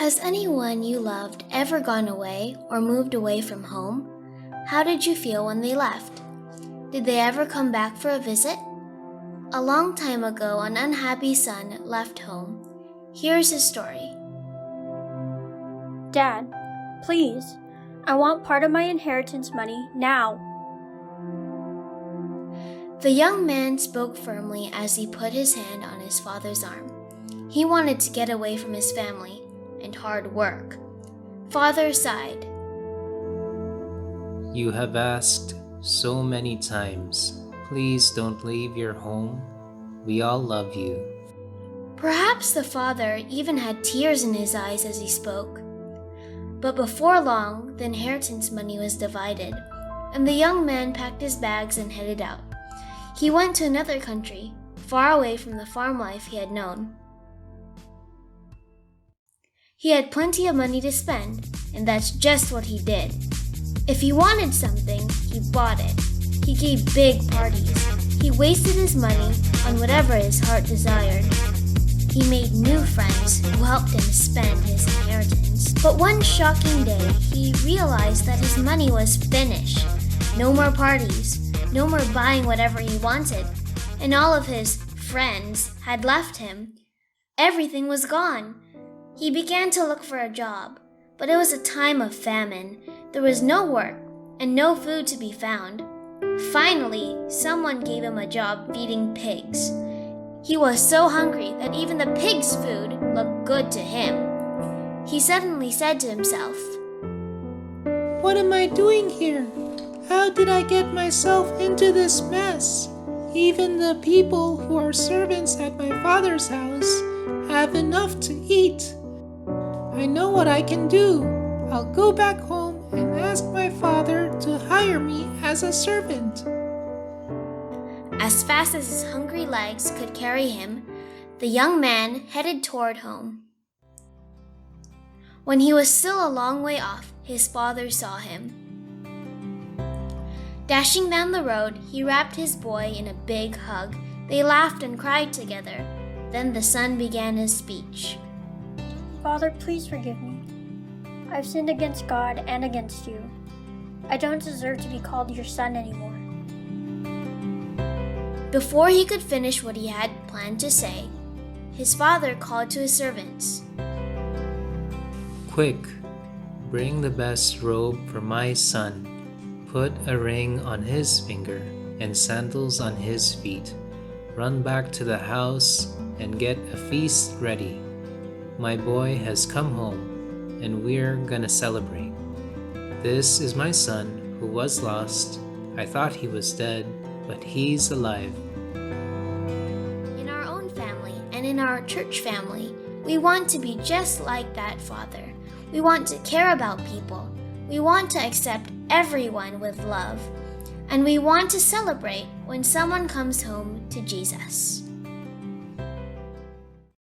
Has anyone you loved ever gone away or moved away from home? How did you feel when they left? Did they ever come back for a visit? A long time ago, an unhappy son left home. Here's his story. Dad, please, I want part of my inheritance money now. The young man spoke firmly as he put his hand on his father's arm. He wanted to get away from his family and hard work. Father sighed. You have asked so many times. Please don't leave your home. We all love you. Perhaps the father even had tears in his eyes as he spoke. But before long, the inheritance money was divided, and the young man packed his bags and headed out. He went to another country, far away from the farm life he had known. He had plenty of money to spend, and that's just what he did. If he wanted something, he bought it. He gave big parties. He wasted his money on whatever his heart desired. He made new friends who helped him spend his inheritance. But one shocking day, he realized that his money was finished. No more parties, no more buying whatever he wanted, and all of his friends had left him. Everything was gone. He began to look for a job, but it was a time of famine. There was no work and no food to be found. Finally, someone gave him a job feeding pigs. He was so hungry that even the pigs' food looked good to him. He suddenly said to himself, "What am I doing here? How did I get myself into this mess? Even the people who are servants at my father's house have enough to eat. I know what I can do. I'll go back home and ask my father to hire me as a servant." As fast as his hungry legs could carry him, the young man headed toward home. When he was still a long way off, his father saw him. Dashing down the road, he wrapped his boy in a big hug. They laughed and cried together. Then the son began his speech. Father, please forgive me. I've sinned against God and against you. I don't deserve to be called your son anymore. Before he could finish what he had planned to say, his father called to his servants. Quick, bring the best robe for my son. Put a ring on his finger and sandals on his feet. Run back to the house and get a feast ready. My boy has come home, and we're gonna celebrate. This is my son who was lost. I thought he was dead, but he's alive. In our own family and in our church family, we want to be just like that father. We want to care about people. We want to accept everyone with love. And we want to celebrate when someone comes home to Jesus.